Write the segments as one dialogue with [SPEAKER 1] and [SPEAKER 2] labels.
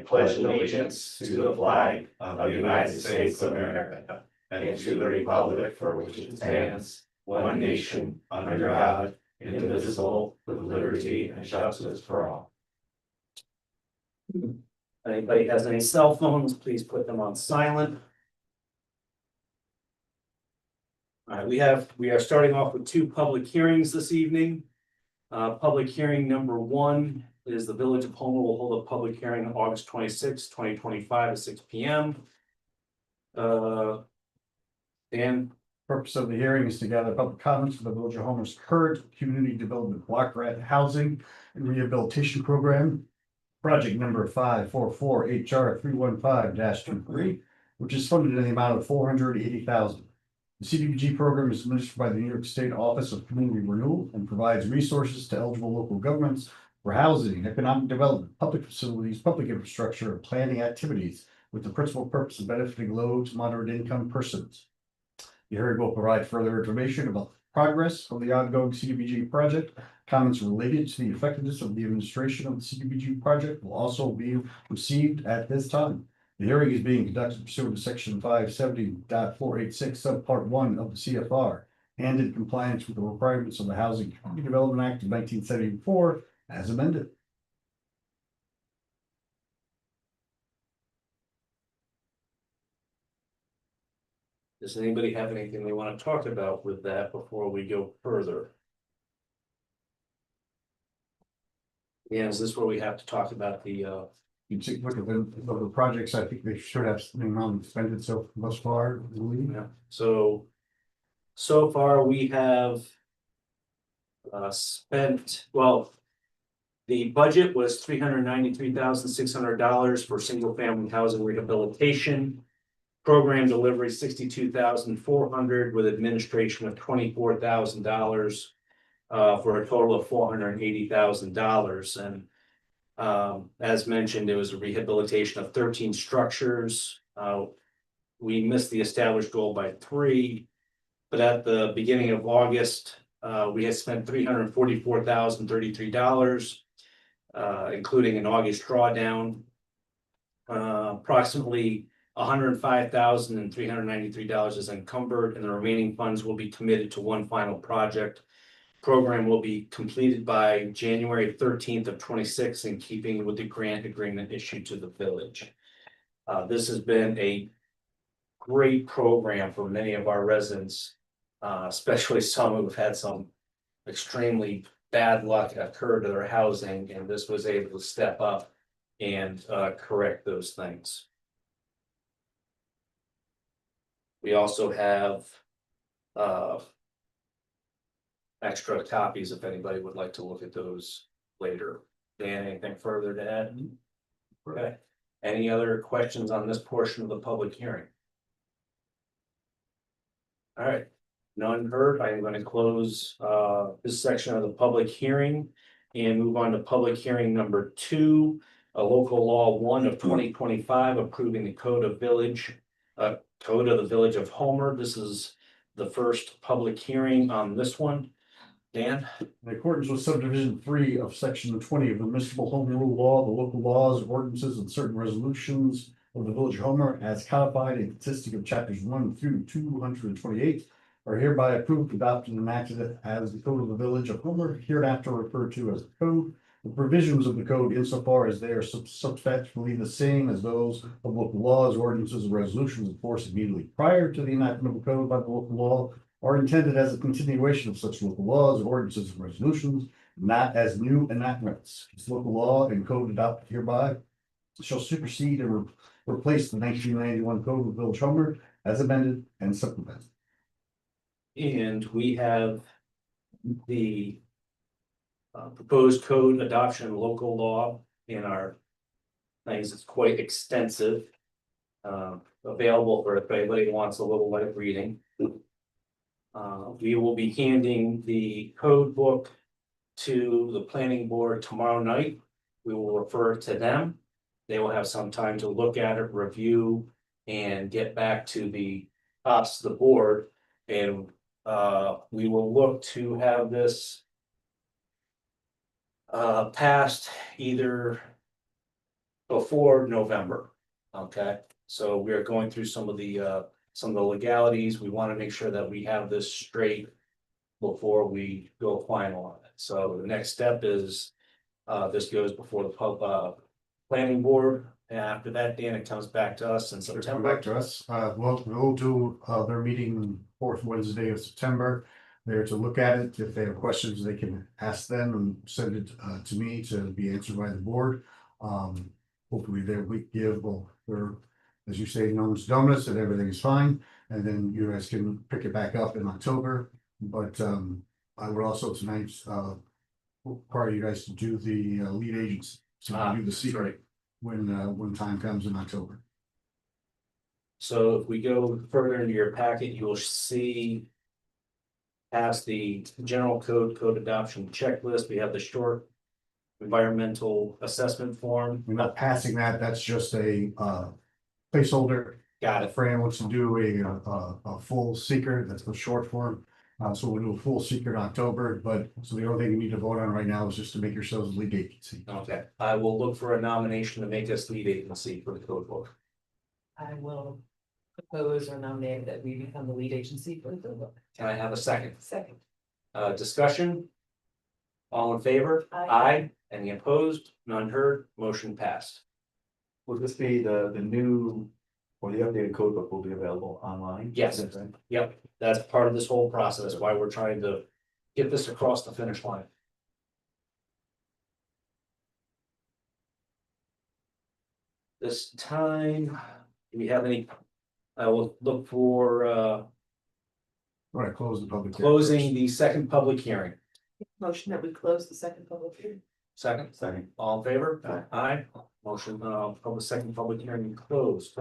[SPEAKER 1] pledge allegiance to the flag of the United States of America and to the republic for which it stands, one nation, under God, indivisible, with liberty and justice for all.
[SPEAKER 2] Anybody has any cell phones, please put them on silent. All right, we are starting off with two public hearings this evening. Public hearing number one is the Village of Homer will hold a public hearing on August 26, 2025 at 6 p.m. Dan,
[SPEAKER 3] Purpose of the hearing is to gather public comments for the Village of Homer's current community development block grant housing and rehabilitation program. Project number 544 HR 315-23, which is funded in the amount of $480,000. The CDBG program is administered by the New York State Office of Community Renewal and provides resources to eligible local governments for housing, economic development, public facilities, public infrastructure, and planning activities with the principal purpose of benefiting low to moderate income persons. The hearing will provide further information about progress of the ongoing CDBG project. Comments related to the effectiveness of the administration of the CDBG project will also be received at this time. The hearing is being conducted pursuant to section 570.486 subpart 1 of the CFR and in compliance with the requirements of the Housing Community Development Act of 1974 as amended.
[SPEAKER 2] does anybody have anything they want to talk about with that before we go further? Yeah, is this where we have to talk about the
[SPEAKER 3] You take a look at the projects. I think they should have something on expended so thus far.
[SPEAKER 2] yeah, so far we have spent, well, the budget was $393,600 for single family housing rehabilitation. Program delivery $62,400 with administration of $24,000 for a total of $480,000. And as mentioned, it was a rehabilitation of 13 structures. We missed the established goal by 3, but at the beginning of August, we had spent $344,033, including an August drawdown. Approximately $105,393 is encumbered, and the remaining funds will be committed to one final project. Program will be completed by January 13th of 26, in keeping with the grant agreement issued to the village. This has been a great program for many of our residents, especially some who've had some extremely bad luck occur to their housing, and this was able to step up and correct those things. We also have extra copies if anybody would like to look at those later. Dan, anything further to add? Okay. Any other questions on this portion of the public hearing? All right, none heard. I am going to close this section of the public hearing and move on to public hearing number 2, a local law 1 of 2025 approving the code of the Village of Homer. This is the first public hearing on this one. Dan?
[SPEAKER 3] In accordance with subdivision 3 of section 20 of the municipal home rule law, the local laws, ordinances, and certain resolutions of the Village of Homer, as codified and consisting of chapters 1 through 228, are hereby approved, adopted, and enacted as the code of the Village of Homer, hereafter referred to as the code. The provisions of the code, insofar as they are substantially the same as those of local laws, ordinances, and resolutions in force immediately prior to the enactment of the code by the local law, are intended as a continuation of such local laws, ordinances, and resolutions, not as new enactments. This local law and code adopted hereby shall supersede and replace the 1991 code of the Village of Homer as amended and supplemented.
[SPEAKER 2] And we have the proposed code adoption local law in our things. It's quite extensive, available for if anybody wants a little light reading. We will be handing the code book to the planning board tomorrow night. We will refer to them. They will have some time to look at it, review, and get back to the board. And we will look to have this passed either before November. Okay, so we are going through some of the legalities. We want to make sure that we have this straight before we go final on it. So the next step is, this goes before the planning board. And after that, Dan, it comes back to us in
[SPEAKER 3] They'll come
[SPEAKER 2] September.
[SPEAKER 3] back to us. We'll do, their meeting fourth Wednesday of September. They're to look at it. If they have questions, they can ask them and send it, to me to be answered by the board. Hopefully their week give, well, they're, as you say, noms donuts and everything is fine. And then you guys can pick it back up in October. But, I would also tonight, require you guys to do the, lead agents. So you do the secret when time comes in October.
[SPEAKER 2] So if we go further into your packet, you will see past the general code adoption checklist, we have the short environmental assessment form.
[SPEAKER 3] We're not passing that, that's just a placeholder.
[SPEAKER 2] Got it.
[SPEAKER 3] Fran wants to do a full secret, that's the short form. So we'll do a full secret in October, but so the only thing you need to vote on right now is just to make yourselves lead agency.
[SPEAKER 2] Okay, I will look for a nomination to make us lead agency for the code book.
[SPEAKER 4] I will propose or nominate that we become the lead agency for the book.
[SPEAKER 2] Can I have a second?
[SPEAKER 4] Second.
[SPEAKER 2] Discussion? All in favor?
[SPEAKER 4] Aye.
[SPEAKER 2] Any opposed? None heard, motion passed.
[SPEAKER 1] Will this be the new, or the updated code book will be available online?
[SPEAKER 2] Yes. Yep, that's part of this whole process, why we're trying to get this across the finish line. This time, do we have any? I will look for
[SPEAKER 3] All right, close the public. hearing
[SPEAKER 2] closing
[SPEAKER 3] first.
[SPEAKER 2] the second public hearing.
[SPEAKER 4] Motion that we close the second public hearing.
[SPEAKER 2] Second, all in favor? Aye. Motion, public second public hearing closed.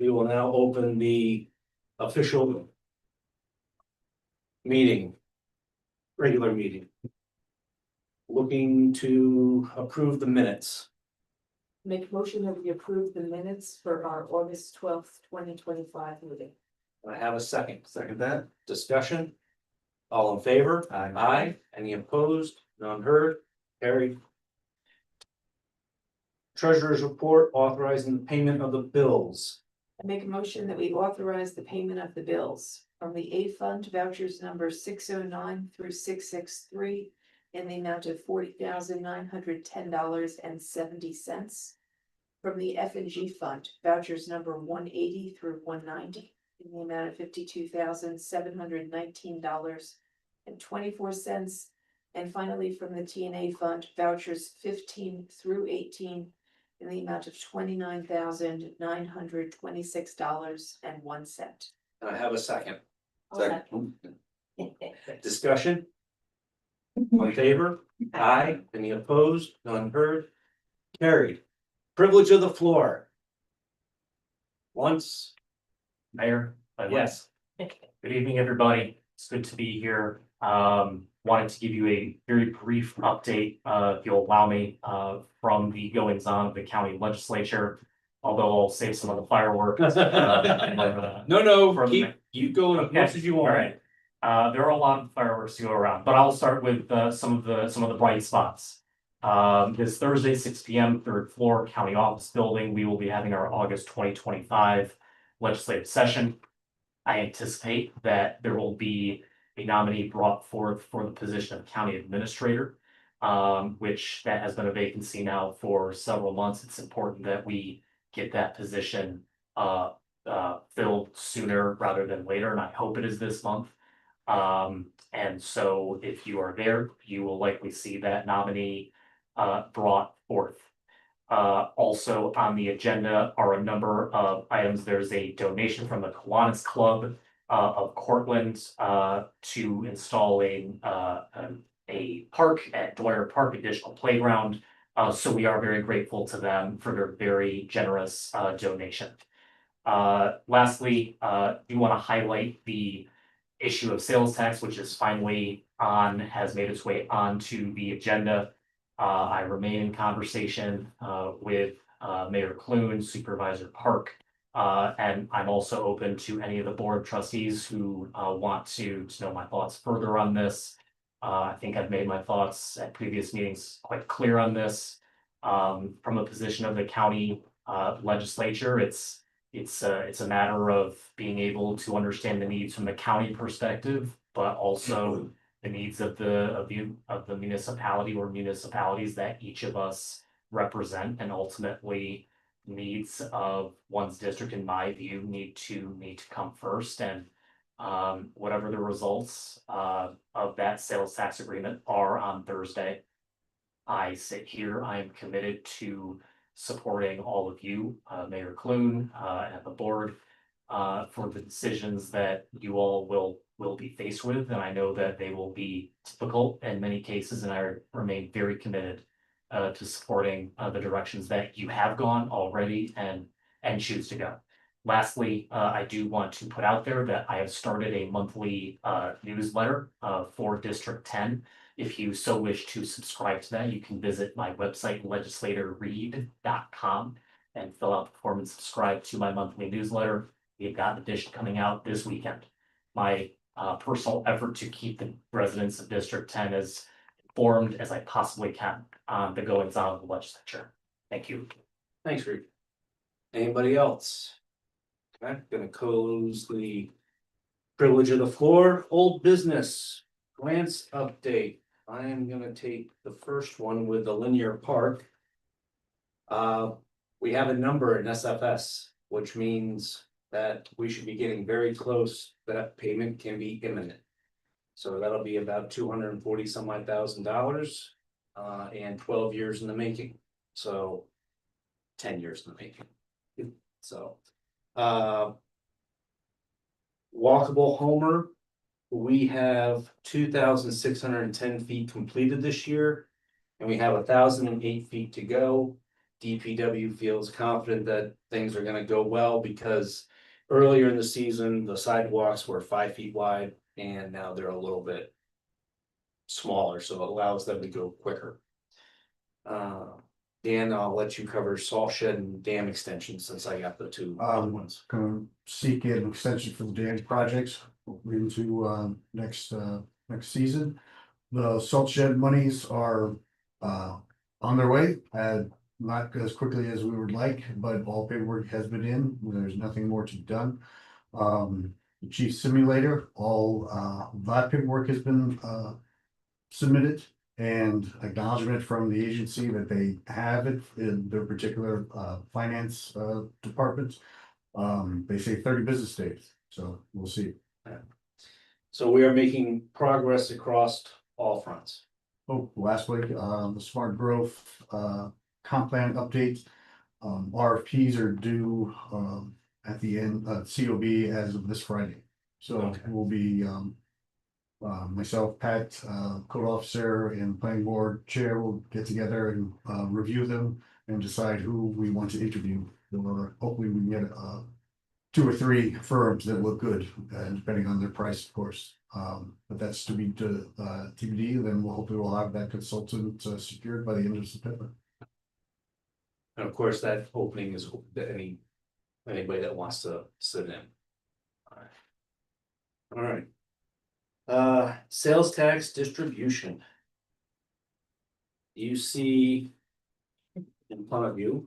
[SPEAKER 2] We will now open the official meeting. Regular meeting. Looking to approve the minutes.
[SPEAKER 4] Make a motion that we approve the minutes for our August 12th, 2025 meeting.
[SPEAKER 2] I have a second.
[SPEAKER 1] Second that?
[SPEAKER 2] Discussion? All in favor?
[SPEAKER 1] Aye.
[SPEAKER 2] Aye. Any opposed? None heard? Carried. Treasurer's report authorizing the payment of the bills.
[SPEAKER 4] I make a motion that we authorize the payment of the bills from the A Fund vouchers number 609 through 663 in the amount of $40,910.70. From the F and G Fund vouchers number 180 through 190 in the amount of $52,719.24. And finally, from the TNA Fund vouchers 15 through 18 in the amount of $29,926.01.
[SPEAKER 2] And I have a second.
[SPEAKER 4] Second.
[SPEAKER 2] Discussion? All in favor? Aye. Any opposed? None heard? Carried. Privilege of the floor. Once,
[SPEAKER 5] Mayor, I'd like-
[SPEAKER 2] yes.
[SPEAKER 5] Good evening, everybody. It's good to be here. Wanted to give you a very brief update, if you'll allow me, from the goings on of the county legislature. Although I'll save some of the fireworks.
[SPEAKER 2] No,
[SPEAKER 5] From-
[SPEAKER 2] keep going as much as you want.
[SPEAKER 5] All right. There are a lot of fireworks to go around, but I'll start with some of the bright spots. This Thursday, 6 p.m., third floor, county office building, we will be having our August 2025 legislative session. I anticipate that there will be a nominee brought forth for the position of county administrator, which that has been a vacancy now for several months. It's important that we get that position filled sooner rather than later, and I hope it is this month. And so if you are there, you will likely see that nominee brought forth. Also on the agenda are a number of items. There's a donation from the Kiwanis Club of Cortland to installing a park at Dwyer Park, additional playground. So we are very grateful to them for their very generous donation. Lastly, we want to highlight the issue of sales tax, which is finally has made its way onto the agenda. I remain in conversation with Mayor Clune, Supervisor Park, and I'm also open to any of the board of trustees who want to know my thoughts further on this. I think I've made my thoughts at previous meetings quite clear on this. From a position of the county legislature, it's a matter of being able to understand the needs from the county perspective, but also the needs of the municipality or municipalities that each of us represent, and ultimately needs of one's district, in my view, need to come first. And whatever the results of that sales tax agreement are on Thursday, I sit here, I am committed to supporting all of you, Mayor Clune, and the board, for the decisions that you all will be faced with. And I know that they will be difficult in many cases, and I remain very committed to supporting the directions that you have gone already and choose to go. Lastly, I do want to put out there that I have started a monthly newsletter for District 10. If you so wish to subscribe to that, you can visit my website, legislatorread.com, and fill out the form and subscribe to my monthly newsletter. We've got an edition coming out this weekend. My personal effort to keep the residents of District 10 as informed as I possibly can on the goings on of the legislature. Thank you.
[SPEAKER 2] Thanks, Reed. Anybody else? Okay, gonna close the privilege of the floor. Old business grants update. I am gonna take the first one with the linear park. We have a number in SFS, which means that we should be getting very close. That payment can be imminent. So that'll be about 240 some odd $1,000, and 12 years in the making. So 10 years in the making. So, walkable Homer, we have 2,610 feet completed this year, and we have 1,008 feet to go. DPW feels confident that things are gonna go well because earlier in the season, the sidewalks were 5 feet wide, and now they're a little bit smaller, so it allows them to go quicker. Dan, I'll let you cover salt shed and dam extension since I got the two other ones.
[SPEAKER 3] Gonna seek an extension for the dam projects into next season. The salt shed monies are on their way, not as quickly as we would like, but all paperwork has been in. There's nothing more to be done. The chief simulator, all that paperwork has been submitted, and acknowledgement from the agency that they have it in their particular finance department. They say 30 business days, so we'll see.
[SPEAKER 2] So we are making progress across all fronts.
[SPEAKER 3] Oh, lastly, the smart growth comp plan update. RFPs are due at the end of COB as of this Friday. So
[SPEAKER 2] Okay.
[SPEAKER 3] we'll be myself, Pat, code officer, and planning board chair will get together and review them and decide who we want to interview. Or hopefully we can get 2 or 3 firms that look good, depending on their price, of course. But that's to be TBD. Then hopefully we'll have that consultant secured by the end of September.
[SPEAKER 2] And of course, that opening is anybody that wants to sit in. All right. Sales tax distribution. You see in front of you.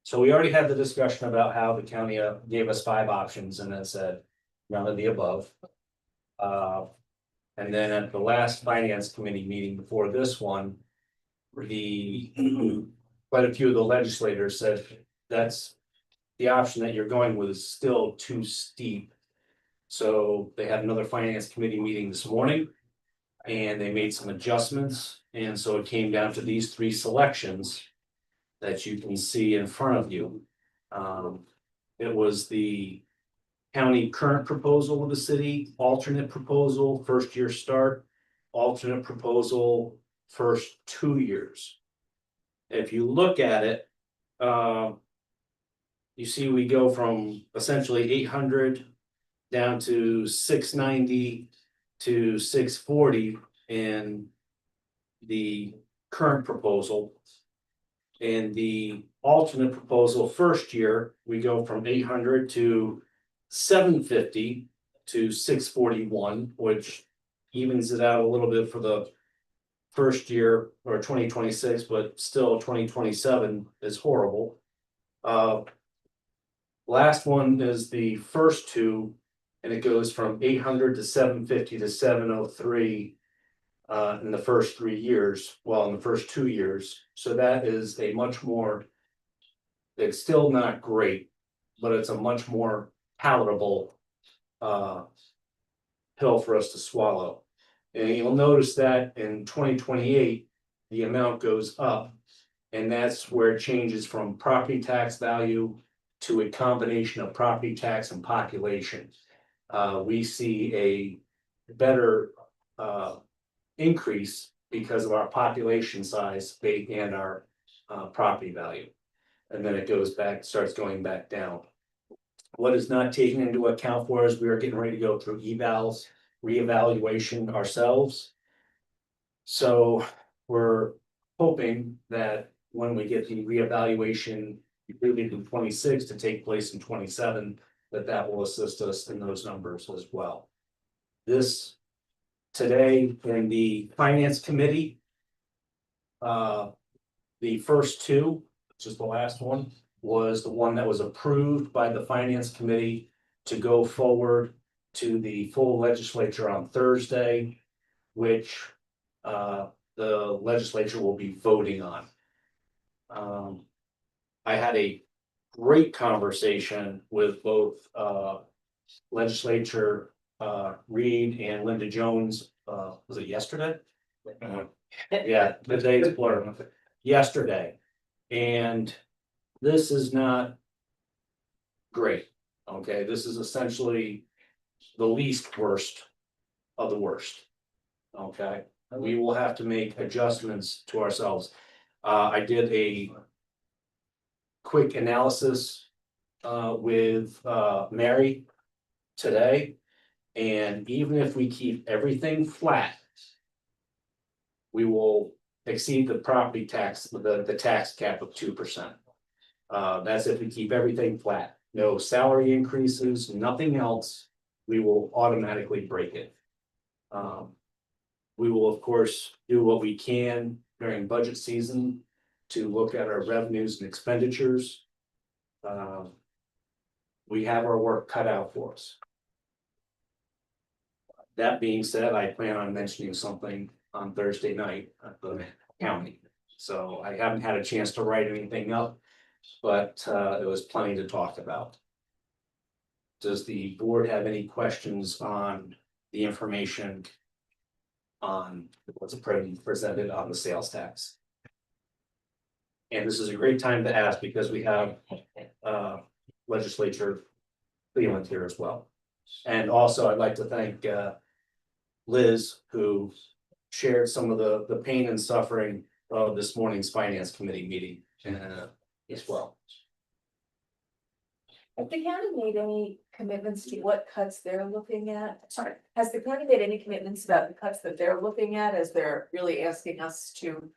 [SPEAKER 2] So we already had the discussion about how the county gave us 5 options and then said none of the above. And then at the last finance committee meeting before this one, quite a few of the legislators said that's the option that you're going with is still too steep. So they had another finance committee meeting this morning and they made some adjustments. And so it came down to these 3 selections that you can see in front of you. It was the county current proposal with the city, alternate proposal, first year start, alternate proposal, first 2 years. If you look at it, you see we go from essentially 800 down to 690 to 640 in the current proposal. In the alternate proposal first year, we go from 800 to 750 to 641, which evens it out a little bit for first year or 2026, but still 2027 is horrible. Last one is the first two, and it goes from 800 to 750 to 703. In the first 3 years, well, in the first 2 years, so that is a much more. It's still not great, but it's a much more palatable. Pill for us to swallow. And you'll notice that in 2028, the amount goes up. And that's where it changes from property tax value to a combination of property tax and population. We see a better increase because of our population size and our property value. And then it goes back, starts going back down. What is not taken into account for is we are getting ready to go through evals, reevaluation ourselves. So we're hoping that when we get the reevaluation completed in 26 to take place in 27, that will assist us in those numbers as well. This today in the finance committee. The first two, which is the last one, was the one that was approved by the finance committee to go forward to the full legislature on Thursday, which the legislature will be voting on. I had a great conversation with both legislature Reed and Linda Jones, was it yesterday? Yeah, the day's blur, yesterday. And this is not great, okay? This is essentially the least worst of the worst, okay? We will have to make adjustments to ourselves. I did a quick analysis with Mary today. And even if we keep everything flat, we will exceed the property tax, the tax cap of 2%. That's if we keep everything flat, no salary increases, nothing else, we will automatically break it. We will, of course, do what we can during budget season to look at our revenues and expenditures. We have our work cut out for us. That being said, I plan on mentioning something on Thursday night at the county. So I haven't had a chance to write anything up, but it was plenty to talk about. Does the board have any questions on the information on what's presented on the sales tax? And this is a great time to ask because we have legislature Cleveland here as well. And also I'd like to thank Liz, who shared some of the pain and suffering of this morning's finance committee meeting as well.
[SPEAKER 4] Has the county made any commitments to what cuts they're looking at? Sorry, has the county made any commitments about the cuts that they're looking at as they're really asking us to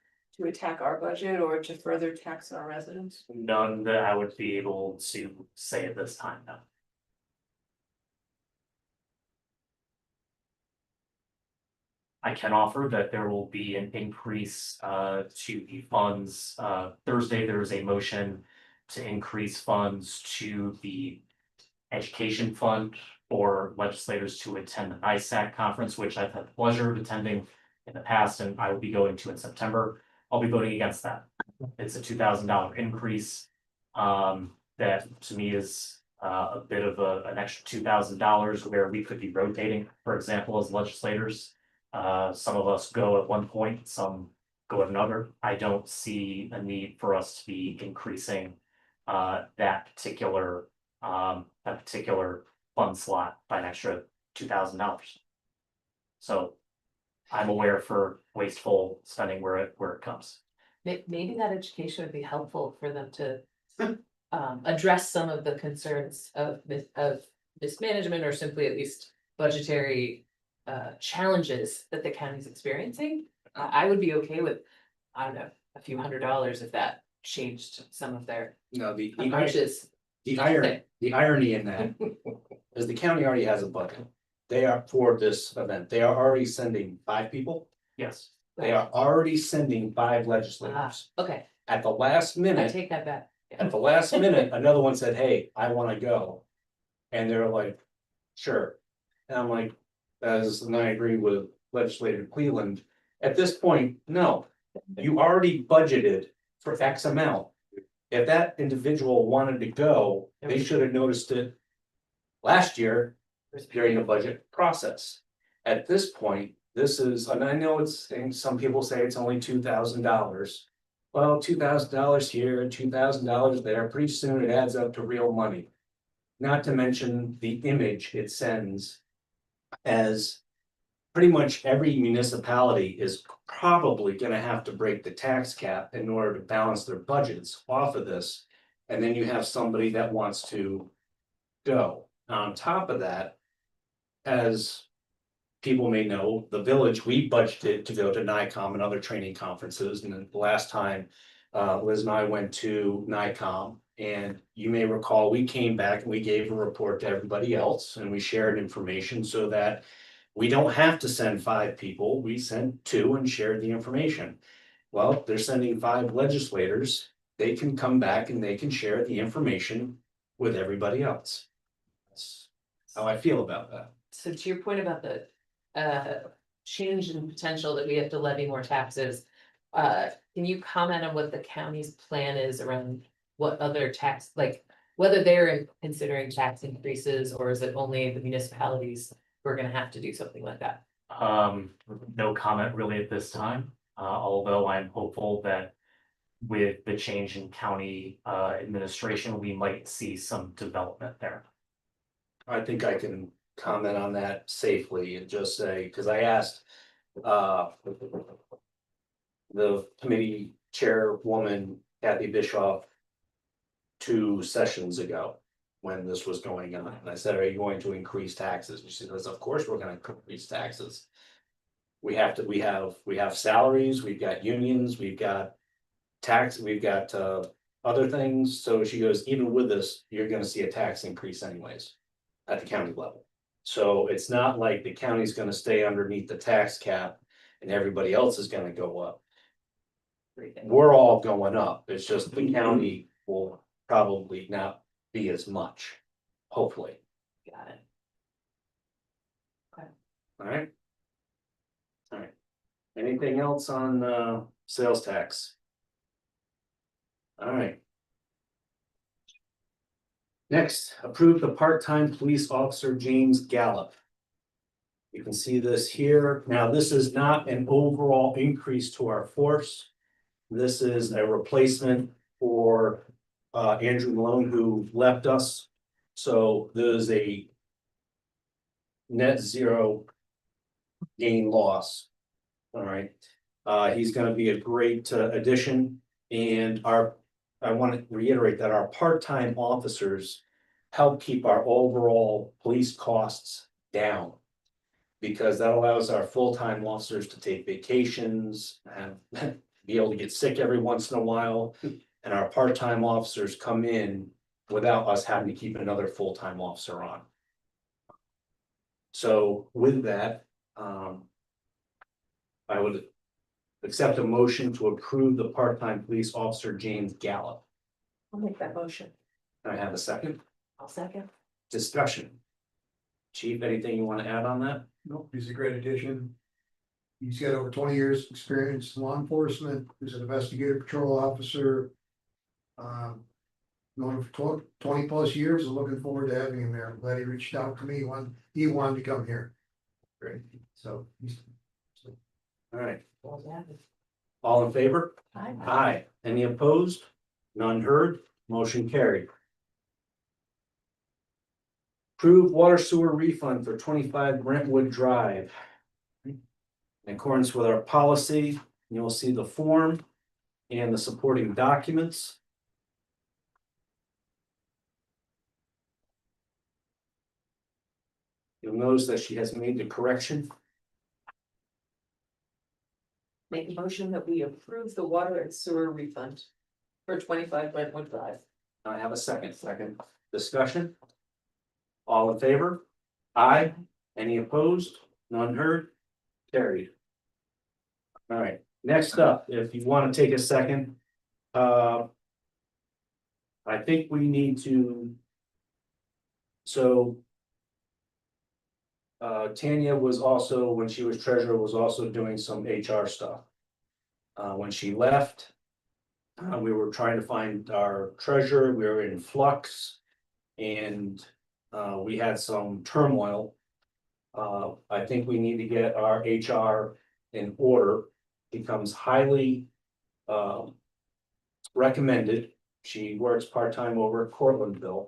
[SPEAKER 4] attack our budget or to further tax our residents?
[SPEAKER 5] None that I would be able to say at this time, no. I can offer that there will be an increase to the funds. Thursday, there was a motion to increase funds to the education fund for legislators to attend the ISAC conference, which I've had the pleasure of attending in the past, and I will be going to in September. I'll be voting against that. It's a $2,000 increase. That to me is a bit of an extra $2,000 where we could be rotating, for example, as legislators. Some of us go at one point, some go at another. I don't see a need for us to be increasing that particular fund slot by an extra $2,000. So I'm aware for wasteful spending where it comes.
[SPEAKER 6] Maybe that education would be helpful for them to address some of the concerns of mismanagement or simply at least budgetary challenges that the county's experiencing. I would be okay with, I don't know, a few $100s if that changed some of their
[SPEAKER 2] No,
[SPEAKER 6] approaches.
[SPEAKER 2] the irony in that is the county already has a budget. They are for this event. They are already sending 5 people.
[SPEAKER 5] Yes,
[SPEAKER 2] They are already sending 5 legislators.
[SPEAKER 6] Okay,
[SPEAKER 2] At the last
[SPEAKER 6] I
[SPEAKER 2] minute,
[SPEAKER 6] take that back.
[SPEAKER 2] at the last minute, another one said, hey, I wanna go. And they're like, sure. And I'm like, and I agree with legislator Cleveland. At this point, no, you already budgeted for X amount. If that individual wanted to go, they should have noticed it last year during the budget process. At this point, this is, and I know it's, and some people say it's only $2,000. Well, $2,000 here and $2,000 there, pretty soon it adds up to real money. Not to mention the image it sends, as pretty much every municipality is probably gonna have to break the tax cap in order to balance their budgets off of this. And then you have somebody that wants to go. On top of that, as people may know, the village, we budgeted to go to NICOM and other training conferences, and then the last time Liz and I went to NICOM, and you may recall, we came back and we gave a report to everybody else, and we shared information so that we don't have to send 5 people, we sent 2 and shared the information. Well, they're sending 5 legislators, they can come back and they can share the information with everybody else. That's how I feel about that.
[SPEAKER 6] So to your point about the change in potential that we have to levy more taxes. Can you comment on what the county's plan is around what other tax, like whether they're considering tax increases, or is it only the municipalities who are gonna have to do something like that?
[SPEAKER 5] No comment really at this time, although I'm hopeful that with the change in county administration, we might see some development there.
[SPEAKER 2] I think I can comment on that safely and just say, because I asked the committee chairwoman, Kathy Bischoff, 2 sessions ago when this was going on. And I said, are you going to increase taxes? And she says, of course, we're gonna increase taxes. We have salaries, we've got unions, we've got tax, we've got other things. So she goes, even with this, you're gonna see a tax increase anyways at the county level. So it's not like the county's gonna stay underneath the tax cap and everybody else is gonna go up. We're all going up. It's just the county will probably not be as much, hopefully.
[SPEAKER 6] Got it.
[SPEAKER 2] All right. All right. Anything else on sales tax? All right. Next, approve the part-time police officer James Gallup. You can see this here. Now, this is not an overall increase to our force. This is a replacement for Andrew Malone, who left us. So there's a net zero gain loss. All right. He's gonna be a great addition, and I want to reiterate that our part-time officers help keep our overall police costs down. Because that allows our full-time officers to take vacations and be able to get sick every once in a while. And our part-time officers come in without us having to keep another full-time officer on. So with that, I would accept a motion to approve the part-time police officer James Gallup.
[SPEAKER 4] I'll make that motion.
[SPEAKER 2] Can I have a second?
[SPEAKER 6] I'll second.
[SPEAKER 2] Discussion. Chief, anything you want to add on that?
[SPEAKER 7] Nope, he's a great addition. He's got over 20 years experience in law enforcement, he's an investigative patrol officer. Known him for 20 plus years, and looking forward to having him there. I'm glad he reached out to me when he wanted to come here. Great, so.
[SPEAKER 2] All right,
[SPEAKER 6] Well, yeah.
[SPEAKER 2] all in favor?
[SPEAKER 4] Aye.
[SPEAKER 2] Aye. Any opposed? None heard, motion carried. Approve water sewer refund for 25 Brentwood Drive. In accordance with our policy, you'll see the form and the supporting documents. You'll notice that she has made the correction.
[SPEAKER 4] Make a motion that we approve the water and sewer refund for 25 Brentwood Drive.
[SPEAKER 2] I have a second. Discussion. All in favor? Aye. Any opposed? None heard? Carried. All right, next up, if you want to take a second, I think we need to. So. Tanya was also, when she was treasurer, was also doing some HR stuff. When she left. We were trying to find our treasurer, we were in flux. And, we had some turmoil. I think we need to get our HR in order, becomes highly, recommended. She works part-time over at Cortlandville.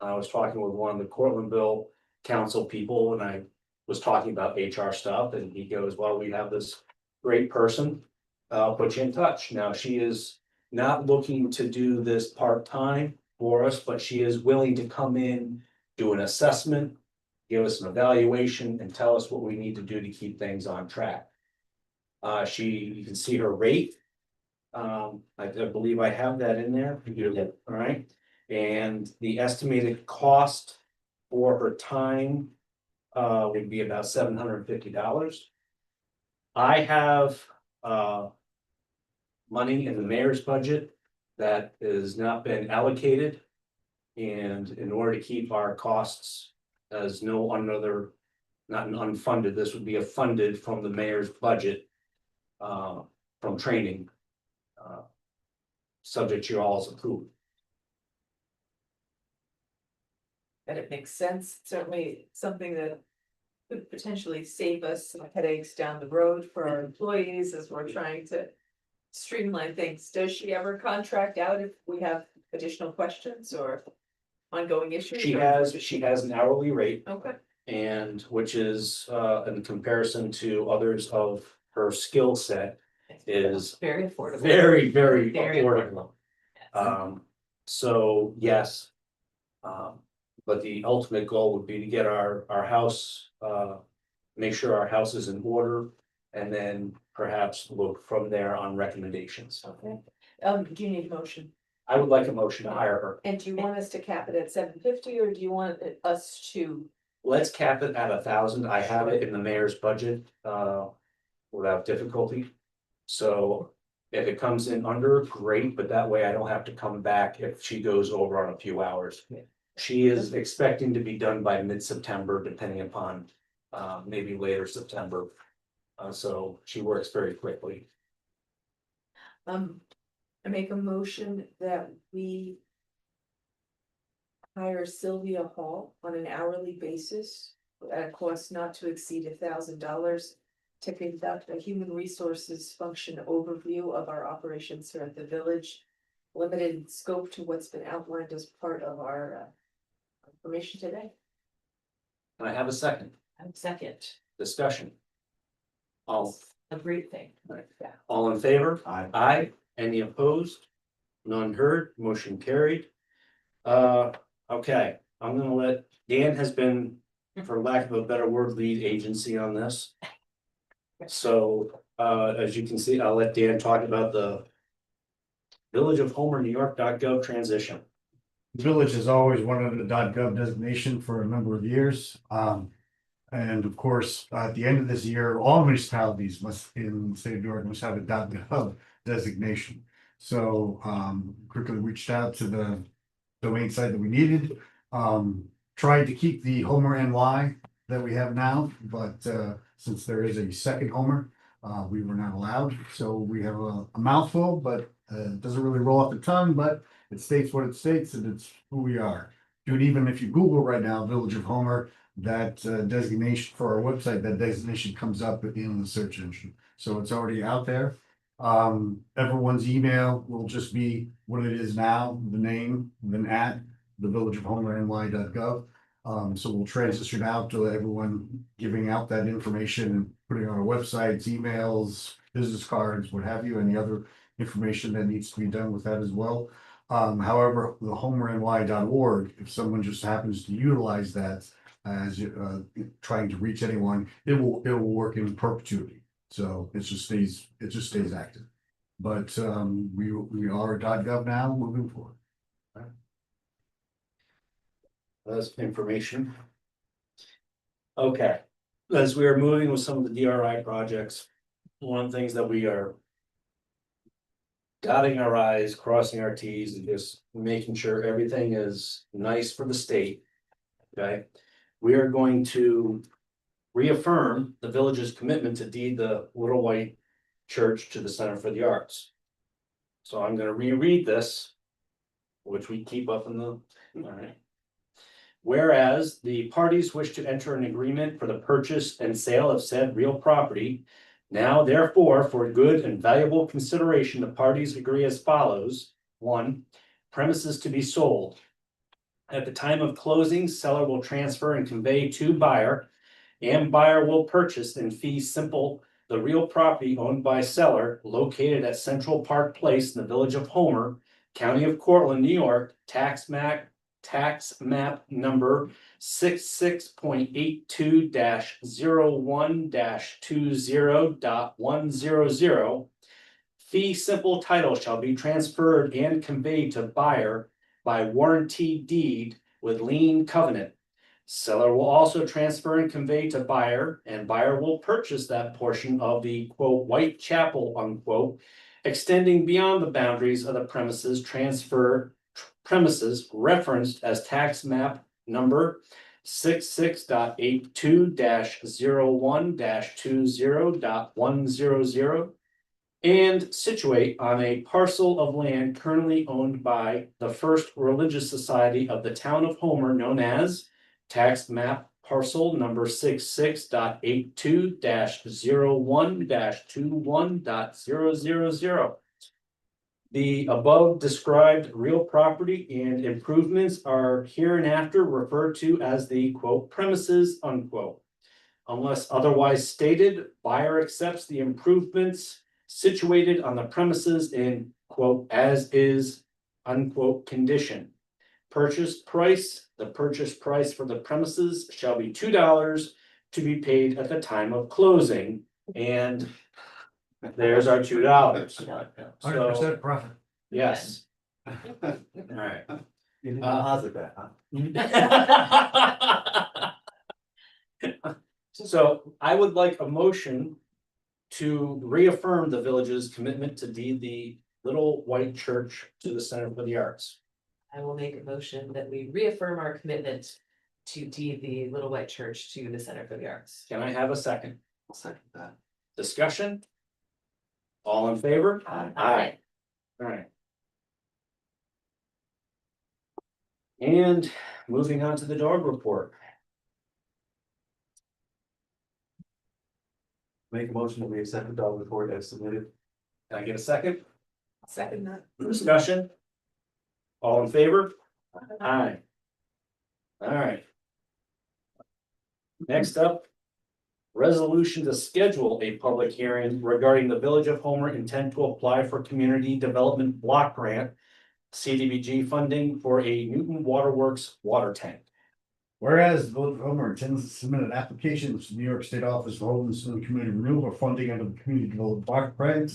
[SPEAKER 2] I was talking with one of the Cortlandville council people and I was talking about HR stuff and he goes, well, we have this great person. I'll put you in touch. Now, she is not looking to do this part-time for us, but she is willing to come in, do an assessment, give us an evaluation and tell us what we need to do to keep things on track. You can see her rate. I believe I have that in there. All right, and the estimated cost for her time would be about $750. I have money in the mayor's budget that has not been allocated. And in order to keep our costs as no another, not an unfunded, this would be a funded from the mayor's budget from training. Subject to your all's approval.
[SPEAKER 4] And it makes sense, certainly something that could potentially save us some headaches down the road for our employees as we're trying to streamline things. Does she ever contract out if we have additional questions or ongoing issues?
[SPEAKER 2] She has an hourly rate
[SPEAKER 4] Okay,
[SPEAKER 2] and which is in comparison to others of her skill set is
[SPEAKER 6] Very affordable.
[SPEAKER 2] very, very
[SPEAKER 6] Very
[SPEAKER 2] affordable.
[SPEAKER 6] Yes.
[SPEAKER 2] So yes. But the ultimate goal would be to get our house, make sure our house is in order. And then perhaps look from there on recommendations.
[SPEAKER 4] okay. Do you need a motion?
[SPEAKER 2] I would like a motion to hire her.
[SPEAKER 4] And do you want us to cap it at $750 or do you want us to?
[SPEAKER 2] Let's cap it at 1,000. I have it in the mayor's budget, without difficulty. So if it comes in under, great, but that way I don't have to come back if she goes over on a few hours. She is expecting to be done by mid-September, depending upon, maybe later September. So she works very quickly.
[SPEAKER 4] I make a motion that we hire Sylvia Hall on an hourly basis at a cost not to exceed $1,000 to conduct a human resources function overview of our operations here at the village, limited in scope to what's been outlined as part of our information today.
[SPEAKER 2] Can I have a second
[SPEAKER 6] Second,
[SPEAKER 2] discussion? All,
[SPEAKER 6] a great thing.
[SPEAKER 2] all in favor?
[SPEAKER 1] Aye.
[SPEAKER 2] Aye. Any opposed? None heard, motion carried. Okay, I'm gonna let, Dan has been, for lack of a better word, lead agency on this. So, as you can see, I'll let Dan talk about the Village of Homer, New York.gov transition.
[SPEAKER 3] The village has always wanted a .gov designation for a number of years. And of course, at the end of this year, all municipalities must, in the state of New York, must have a .gov designation. So, quickly reached out to the domain site that we needed. Tried to keep the Homer NY that we have now, but, since there is a second Homer, we were not allowed. So we have a mouthful, but, it doesn't really roll off the tongue, but it states what it states and it's who we are. Dude, even if you Google right now, Village of Homer, that designation for our website, that designation comes up in the search engine. So it's already out there. Everyone's email will just be what it is now, the name, then at the Village of Homer NY.gov. So we'll transition out to everyone giving out that information and putting on our websites, emails, business cards, what have you, any other information that needs to be done with that as well. However, the homerny.org, if someone just happens to utilize that as trying to reach anyone, it will work in perpetuity. So it just stays active. But we are .gov now moving forward.
[SPEAKER 2] That's information. Okay, as we are moving with some of the DRI projects, one of the things that we are dotting our i's, crossing our t's, and just making sure everything is nice for the state. Okay, we are going to reaffirm the village's commitment to deed the Little White Church to the Center for the Arts. So I'm gonna reread this, which we keep up in the, all right. Whereas the parties wish to enter an agreement for the purchase and sale of said real property. Now therefore, for good and valuable consideration, the parties agree as follows. 1, premises to be sold. At the time of closing, seller will transfer and convey to buyer, and buyer will purchase in fee simple the real property owned by seller located at Central Park Place in the Village of Homer, County of Cortland, New York, tax map number 66.82-01-20.100. Fee simple title shall be transferred and conveyed to buyer by warranty deed with lien covenant. Seller will also transfer and convey to buyer, and buyer will purchase that portion of the quote White Chapel unquote, extending beyond the boundaries of the premises referenced as tax map number 66.82-01-20.100 and situate on a parcel of land currently owned by the First Religious Society of the town of Homer, known as tax map parcel number 66.82-01-21.000. The above described real property and improvements are hereinafter referred to as the quote premises unquote. Unless otherwise stated, buyer accepts the improvements situated on the premises in quote as is unquote condition. Purchase price, the purchase price for the premises shall be $2 to be paid at the time of closing, and there's our $2.
[SPEAKER 3] 100% profit.
[SPEAKER 2] Yes. All right.
[SPEAKER 1] You didn't deposit that, huh?
[SPEAKER 2] So I would like a motion to reaffirm the village's commitment to deed the Little White Church to the Center for the Arts.
[SPEAKER 6] I will make a motion that we reaffirm our commitment to deed the Little White Church to the Center for the Arts.
[SPEAKER 2] Can I have a second?
[SPEAKER 1] I'll second that.
[SPEAKER 2] Discussion? All in favor?
[SPEAKER 6] Aye.
[SPEAKER 2] All right. And moving on to the dog report.
[SPEAKER 1] Make a motion that we accept the dog report as submitted.
[SPEAKER 2] Can I get a second?
[SPEAKER 4] Second that.
[SPEAKER 2] Discussion? All in favor? Aye. All right. Next up. Resolution to schedule a public hearing regarding the Village of Homer intent to apply for Community Development Block Grant. CDBG funding for a Newton Waterworks water tank.
[SPEAKER 3] Whereas the Village of Homer intends to submit an application to the New York State Office of Homelessness and Community Renewal for funding under the Community Development Block Grant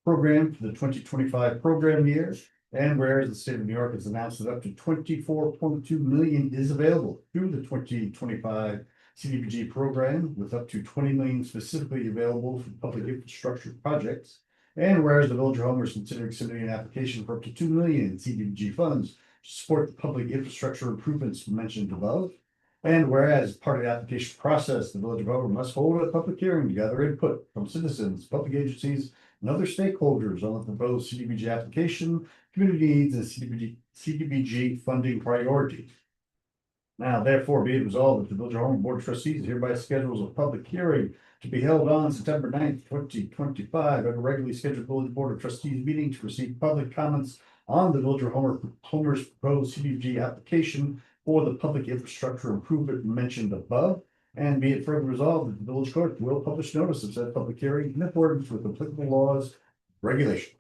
[SPEAKER 3] program for the 2025 program year. And whereas the state of New York has announced that up to 24.2 million is available through the 2025 CDBG program, with up to 20 million specifically available for public infrastructure projects. And whereas the Village of Homer is considering submitting an application for up to 2 million in CDBG funds to support the public infrastructure improvements mentioned above. And whereas part of the application process, the Village of Homer must hold a public hearing to gather input from citizens, public agencies, and other stakeholders on the proposed CDBG application, community needs, and CDBG funding priorities. Now, therefore, be it resolved that the Village of Homer Board of Trustees hereby schedules a public hearing to be held on September 9th, 2025, at a regularly scheduled Village Board of Trustees meeting to receive public comments on the Village of Homer's proposed CDBG application for the public infrastructure improvement mentioned above. And be it further resolved that the village clerk will publish notice of said public hearing in accordance with applicable laws, regulation.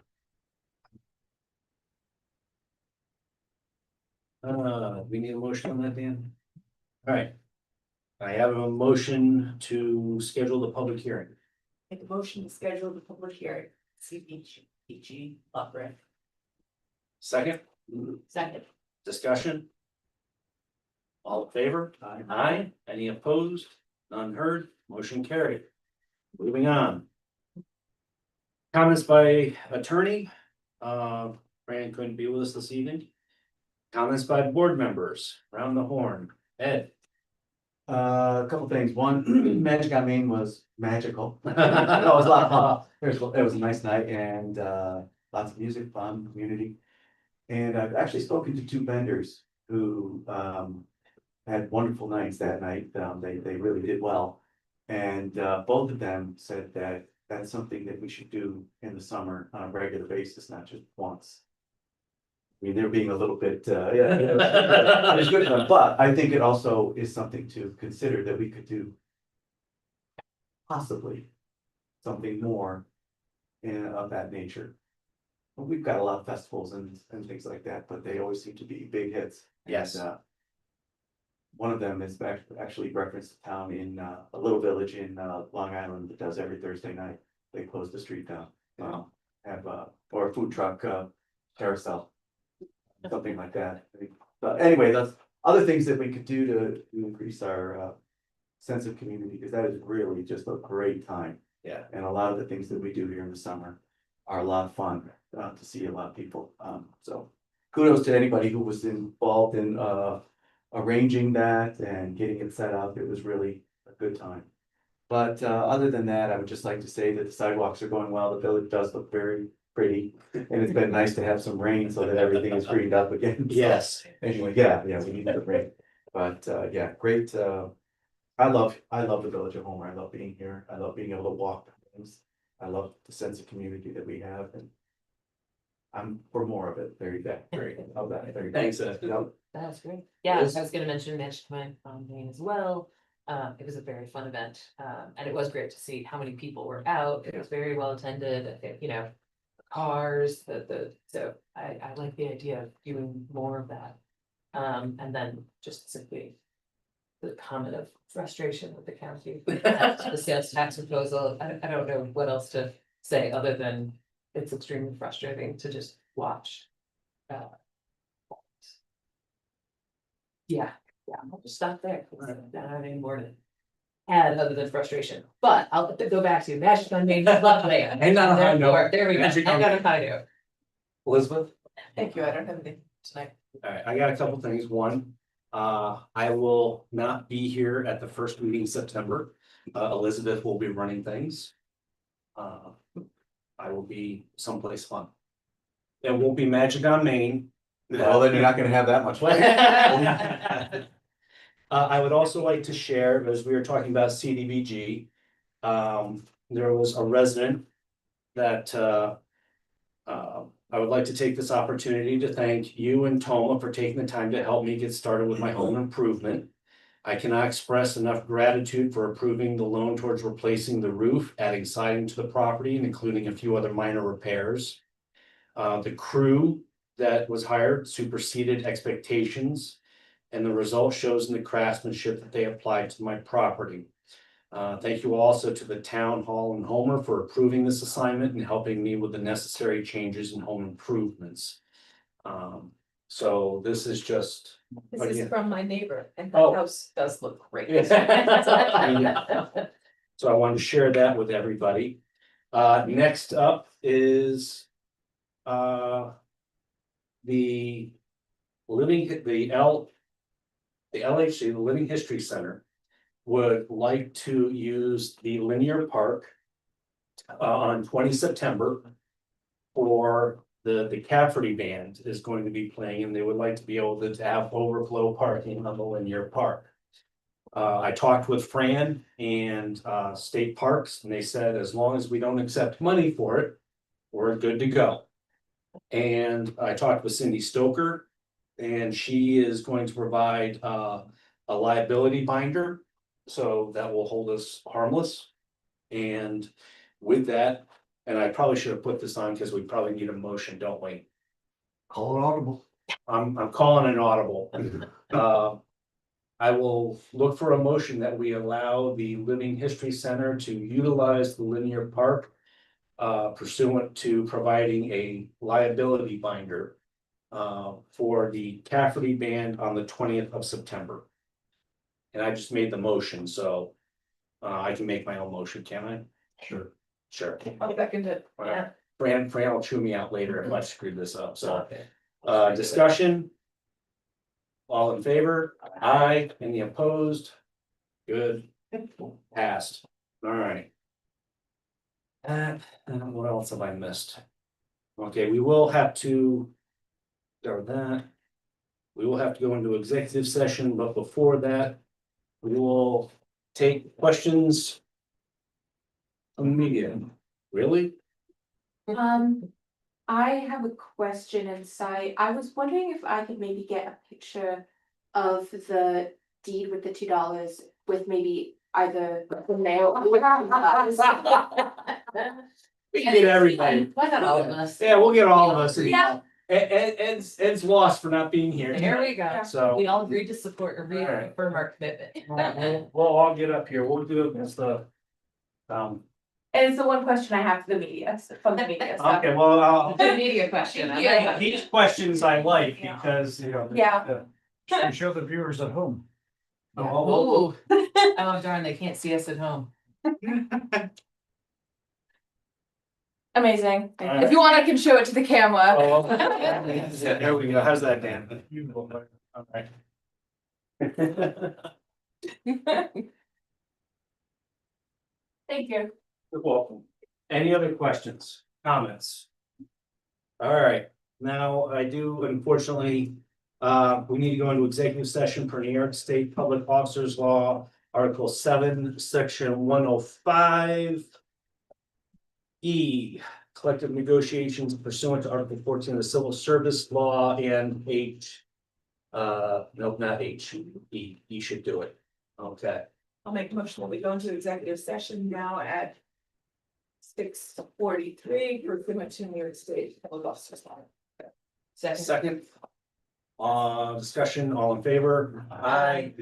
[SPEAKER 2] We need a motion on that, Dan? All right. I have a motion to schedule the public hearing.
[SPEAKER 4] Make a motion to schedule the public hearing, CDBG block grant.
[SPEAKER 2] Second,
[SPEAKER 6] Second.
[SPEAKER 2] discussion? All in favor? Aye. Any opposed? None heard? Motion carried. Moving on. Comments by attorney, Fran couldn't be with us this evening. Comments by board members, round the horn, Ed.
[SPEAKER 1] A couple things. One, Magic on Main was magical. No, it was a lot of fun. It was a nice night and lots of music, fun, community. And I've actually spoken to two vendors who had wonderful nights that night. They really did well. And both of them said that that's something that we should do in the summer on a regular basis, not just once. I mean, they're being a little bit, yeah, it's good fun, but I think it also is something to consider that we could do. Possibly something more of that nature. We've got a lot of festivals and things like that, but they always seem to be big hits.
[SPEAKER 2] Yes.
[SPEAKER 1] And, one of them is actually referenced a town in a little village in Long Island that does every Thursday night. They close the street down. Have or a food truck carousel. Something like that. But anyway, that's other things that we could do to increase our sense of community, because that is really just a great time.
[SPEAKER 2] Yeah.
[SPEAKER 1] And a lot of the things that we do here in the summer are a lot of fun to see a lot of people. So kudos to anybody who was involved in arranging that and getting it set up. It was really a good time. But other than that, I would just like to say that the sidewalks are going well. The village does look very pretty. And it's been nice to have some rain so that everything is greened up again. So,
[SPEAKER 2] Yes.
[SPEAKER 1] anyway, yeah, we need the rain. But yeah, great. I love the village of Homer. I love being here. I love being able to walk things. I love the sense of community that we have, and I'm for more of it. There you go. Very good. Love that. There you go.
[SPEAKER 2] Thanks, Ed.
[SPEAKER 1] Yep.
[SPEAKER 6] That's great. Yeah, I was gonna mention Magic Mind Main as well. It was a very fun event, and it was great to see how many people were out. It was very well attended, you know, cars, so I like the idea of doing more of that. And then just simply the comment of frustration with the county, the sales tax proposal. I don't know what else to say other than it's extremely frustrating to just watch. Yeah, I'll just stop there. I don't have any more to add other than frustration, but I'll go back to Magic on Main, lovely.
[SPEAKER 2] And on a high note.
[SPEAKER 6] There we go,
[SPEAKER 2] Magic
[SPEAKER 6] and
[SPEAKER 2] on-
[SPEAKER 6] on a high note.
[SPEAKER 2] Elizabeth?
[SPEAKER 4] Thank you, I don't have anything tonight.
[SPEAKER 2] All right, I got a couple things. One, I will not be here at the first meeting in September. Elizabeth will be running things. I will be someplace fun. It won't be Magic on Main.
[SPEAKER 1] Well, then you're not gonna have that much fun.
[SPEAKER 2] I would also like to share, as we were talking about CDBG, there was a resident that, I would like to take this opportunity to thank you and Toma for taking the time to help me get started with my home improvement. I cannot express enough gratitude for approving the loan towards replacing the roof, adding siding to the property, and including a few other minor repairs. The crew that was hired superseded expectations, and the result shows in the craftsmanship that they applied to my property. Thank you also to the town hall and Homer for approving this assignment and helping me with the necessary changes in home improvements. So this is just.
[SPEAKER 4] This is
[SPEAKER 2] again,
[SPEAKER 4] from my neighbor, and
[SPEAKER 2] Oh.
[SPEAKER 4] her house does look great.
[SPEAKER 2] Yeah. So I wanted to share that with everybody. Next up is the LHC, the Living History Center, would like to use the linear park on 20 September for the Cafferty Band is going to be playing, and they would like to be able to have overflow parking on the linear park. I talked with Fran and State Parks, and they said as long as we don't accept money for it, we're good to go. And I talked with Cindy Stoker, and she is going to provide a liability binder. So that will hold us harmless. And with that, and I probably should have put this on because we probably need a motion, don't we?
[SPEAKER 7] Call it audible.
[SPEAKER 2] I'm calling an audible. I will look for a motion that we allow the Living History Center to utilize the linear park pursuant to providing a liability binder for the Cafferty Band on the 20th of September. And I just made the motion, so I can make my own motion, can I?
[SPEAKER 1] Sure.
[SPEAKER 2] Sure.
[SPEAKER 4] I'll second it.
[SPEAKER 6] Yeah.
[SPEAKER 2] Fran will chew me out later if I screwed this up, so,
[SPEAKER 6] Okay.
[SPEAKER 2] discussion. All in favor? Aye. Any opposed? Good. Passed. All right. And what else have I missed? Okay, we will have to. Or that. We will have to go into executive session, but before that. We will take questions. From the media. Really?
[SPEAKER 8] I have a question inside. I was wondering if I could maybe get a picture of the deed with the $2 with maybe either the mail.
[SPEAKER 2] We can get everybody.
[SPEAKER 6] Why not all of us?
[SPEAKER 2] Yeah, we'll get all of us.
[SPEAKER 8] Yeah.
[SPEAKER 2] Ed's lost for not being here.
[SPEAKER 6] There we go.
[SPEAKER 2] So.
[SPEAKER 6] We all agreed to support or
[SPEAKER 2] All right.
[SPEAKER 6] reaffirm our commitment.
[SPEAKER 2] We'll all get up here. We'll do it as the.
[SPEAKER 8] And it's the one question I have for the media, from the media. So.
[SPEAKER 2] Okay, well, I'll.
[SPEAKER 6] Good media question. I like
[SPEAKER 8] Yeah.
[SPEAKER 6] that.
[SPEAKER 2] These questions I like because, you know.
[SPEAKER 8] Yeah.
[SPEAKER 3] And show the viewers at home.
[SPEAKER 6] Yeah.
[SPEAKER 2] Oh,
[SPEAKER 6] Ooh. Oh darn, they can't see us at home.
[SPEAKER 8] Amazing.
[SPEAKER 2] All right.
[SPEAKER 8] If you want, I can show it to the camera.
[SPEAKER 2] Oh, yeah, there we go. How's that, Dan? All right.
[SPEAKER 8] Thank you.
[SPEAKER 2] You're welcome. Any other questions, comments? All right, now I do unfortunately, we need to go into executive session per New York State Public Officers Law, Article 7, Section 105. E, collective negotiations pursuant to Article 14 of the Civil Service Law and H. Nope, not H, E should do it. Okay.
[SPEAKER 4] I'll make a motion that we go into executive session now at 6:43 pursuant to New York State Public Officers Law.
[SPEAKER 6] Second.
[SPEAKER 2] Second. Discussion, all in favor? Aye.